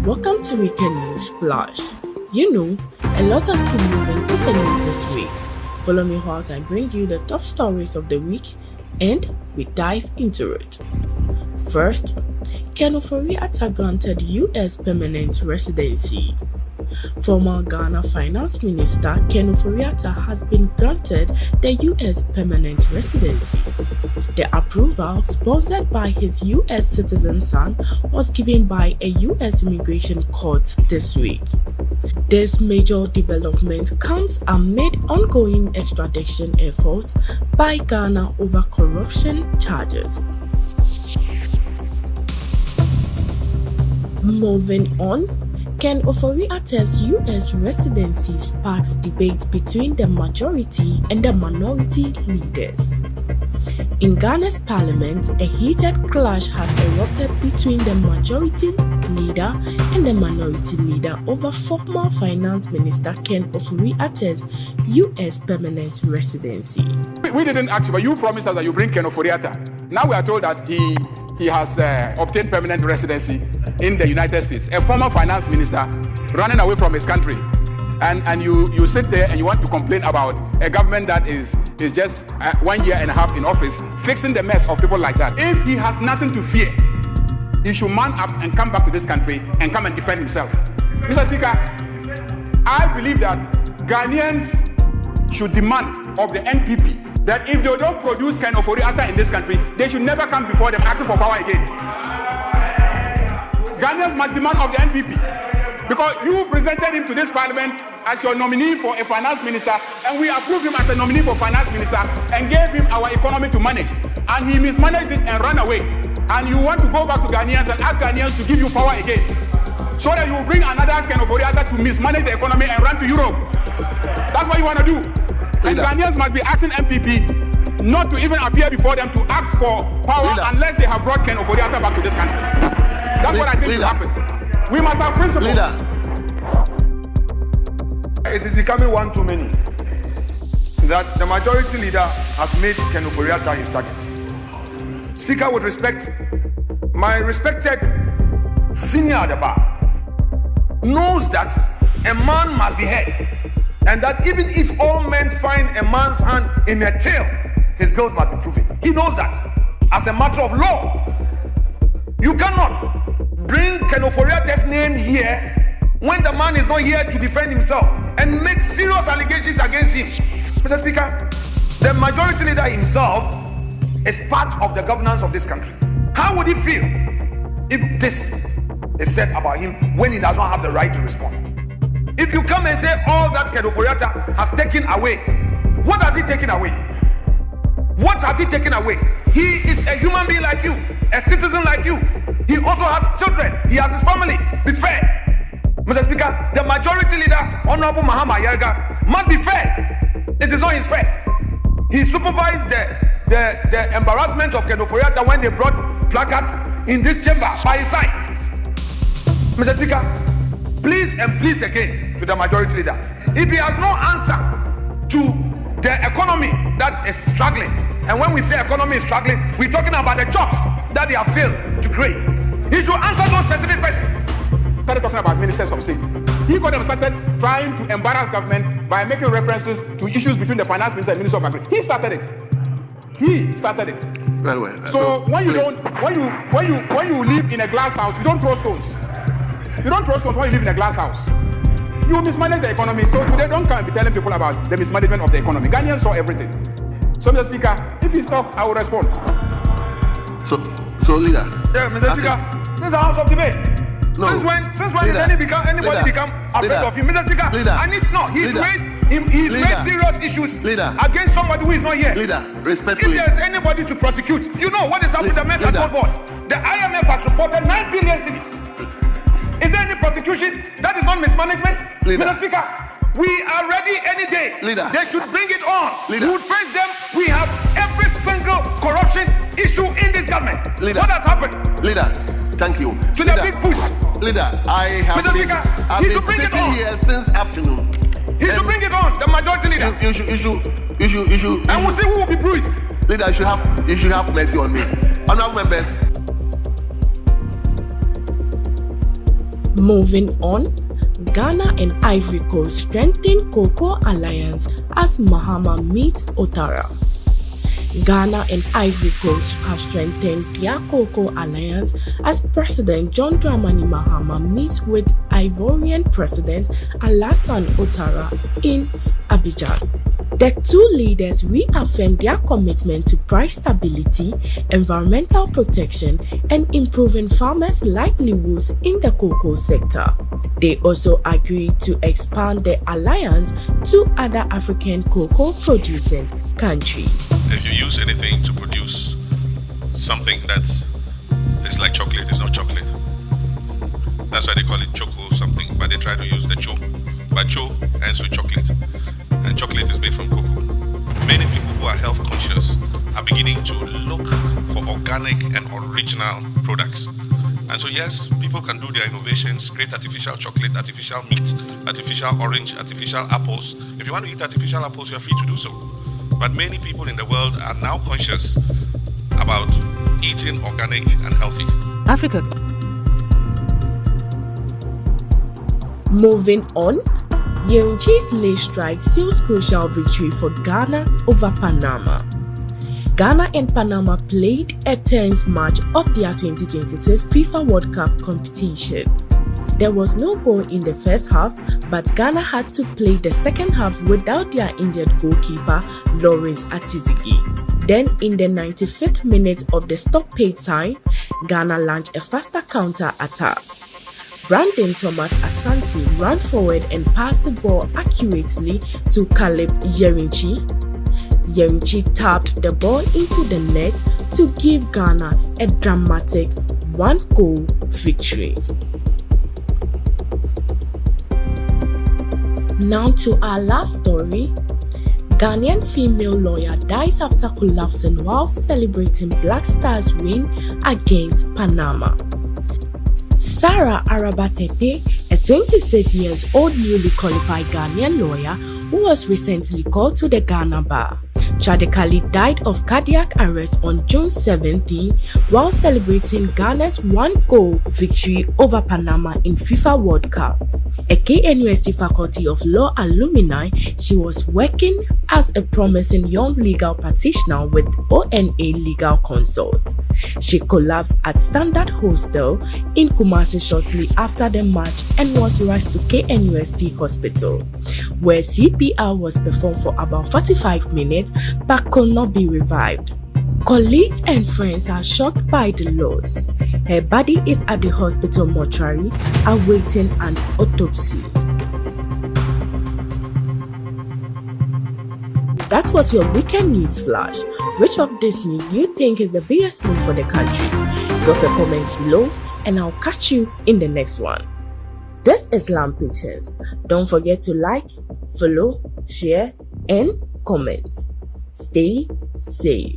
Welcome to Weekend Newsflash. You know, a lot has been moving in the news this week. Follow me while I bring you the top stories of the week and we dive into it. First, Ofori-Atta granted U.S. permanent residency. Former Ghana Finance Minister Ofori-Atta has been granted the U.S. permanent residency. The approval, sponsored by his U.S. citizen son, was given by a U.S. immigration court this week. This major development comes amid ongoing extradition efforts by Ghana over corruption charges. Moving on, Ofori-Atta's U.S. residency sparks debate between the majority and the minority leaders. In Ghana's parliament, a heated clash has erupted between the majority leader and the minority leader over former finance minister Ofori-Atta's U.S. permanent residency. We didn't ask you, but you promised us that you bring Ofori-Atta. Now we are told that he has obtained permanent residency in the United States, a former finance minister running away from his country. And you sit there and you want to complain about a government that is just 1 year and a half in office, fixing the mess of people like that. If he has nothing to fear, he should man up and come back to this country and come and defend himself. Mr. Speaker, I believe that Ghanaians should demand of the NPP that if they don't produce Ofori-Atta in this country, they should never come before them asking for power again. Ghanaians must demand of the NPP, because you presented him to this parliament as your nominee for a finance minister, and we approved him as a nominee for finance minister and gave him our economy to manage, and he mismanaged it and ran away. And you want to go back to Ghanaians and ask Ghanaians to give you power again, so that you will bring another Ofori-Atta to mismanage the economy and run to Europe. That's what you want to do. And Ghanaians must be asking MPP not to even appear before them to ask for power unless they have brought Ofori-Atta back to this country. That's what I think will happen. We must have principles. It is becoming one too many that the majority leader has made Ofori-Atta his target. Speaker, with respect, my respected senior at the bar knows that a man must be heard, and that even if all men find a man's hand in a tail, his guilt must be proven. He knows that as a matter of law. You cannot bring Ofori-Atta's name here when the man is not here to defend himself and make serious allegations against him. Mr. Speaker, the majority leader himself is part of the governance of this country. How would he feel if this is said about him when he does not have the right to respond? If you come and say all that Ofori-Atta has taken away, what has he taken away? What has he taken away? He is a human being like you, a citizen like you. He also has children. He has his family. Be fair. Mr. Speaker, the majority leader, Honorable Mahama Ayariga, must be fair. It is not his first. He supervised the embarrassment of Ofori-Atta when they brought placards in this chamber by his side. Mr. Speaker, please and please again to the majority leader, if he has no answer to the economy that is struggling, and when we say economy is struggling, we're talking about the jobs that they have failed to create, he should answer those specific questions. Started talking about ministers of state. He got them started trying to embarrass government by making references to issues between the finance minister and minister of agriculture. He started it. Well. So when you live in a glass house, you don't throw stones. You don't throw stones when you live in a glass house. You mismanage the economy. So today, don't come and be telling people about the mismanagement of the economy. Ghanaians saw everything. So, Mr. Speaker, if he talks, I will respond. So leader. Yeah, Mr. Speaker, this is a house of debate. No. Since when did anybody become afraid of him? Mr. Speaker, I need to know. He's raised serious issues against somebody who is not here. Respectfully. If there's anybody to prosecute, you know what is happening with the Met Control Board. The IMF has reported 9 billion cedis. Is there any prosecution? That is not mismanagement. Mr. Speaker, we are ready any day. They should bring it on. We would face them. We have every single corruption issue in this government. What has happened? Thank you. To the big push. I have Mr. Speaker, he should bring it on. Here since afternoon. He should bring it on. The majority leader. You should. And we'll see who will be bruised. You should have mercy on me. Honorable members. Moving on, Ghana and Ivory Coast strengthen cocoa alliance as Mahama meets Ouattara. Ghana and Ivory Coast have strengthened their cocoa alliance as President John Dramani Mahama meets with Ivorian President Alassane Ouattara in Abidjan. The two leaders reaffirmed their commitment to price stability, environmental protection, and improving farmers' livelihoods in the cocoa sector. They also agreed to expand the alliance to other African cocoa producing countries. If you use anything to produce something that's like chocolate, it's not chocolate. That's why they call it choco something, but they try to use the cho. But cho ends with chocolate, and chocolate is made from cocoa. Many people who are health conscious are beginning to look for organic and original products. And so yes, people can do their innovations, create artificial chocolate, artificial meat, artificial orange, artificial apples. If you want to eat artificial apples, you're free to do so. But many people in the world are now conscious about eating organic and healthy. Africa. Moving on, Yirenkyi's late strike seals crucial victory for Ghana over Panama. Ghana and Panama played a tense match of their 2026 FIFA World Cup competition. There was no goal in the first half, but Ghana had to play the second half without their injured goalkeeper Lawrence Atizigi. Then in the 95th minute of the stoppage time, Ghana launched a faster counter-attack. Brandon Thomas Asante ran forward and passed the ball accurately to Caleb Yirenkyi. Yirenkyi tapped the ball into the net to give Ghana a dramatic 1-goal victory. Now to our last story. Ghanaian female lawyer dies after collapsing while celebrating Black Stars' win against Panama. Sara Araba Tettey, a 26-year-old newly qualified Ghanaian lawyer who was recently called to the Ghana bar, tragically died of cardiac arrest on June 17 while celebrating Ghana's 1-goal victory over Panama in FIFA World Cup. A KNUST Faculty of Law alumni, she was working as a promising young legal practitioner with ONA Legal Consult. She collapsed at Standard Hostel in Kumasi shortly after the match and was rushed to KNUST Hospital, where CPR was performed for about 45 minutes but could not be revived. Colleagues and friends are shocked by the loss. Her body is at the hospital mortuary awaiting an autopsy. That was your weekend news flash. Which of this news do you think is the biggest move for the country? Drop a comment below and I'll catch you in the next one. This is Lamb Pictures. Don't forget to like, follow, share and comment. Stay safe.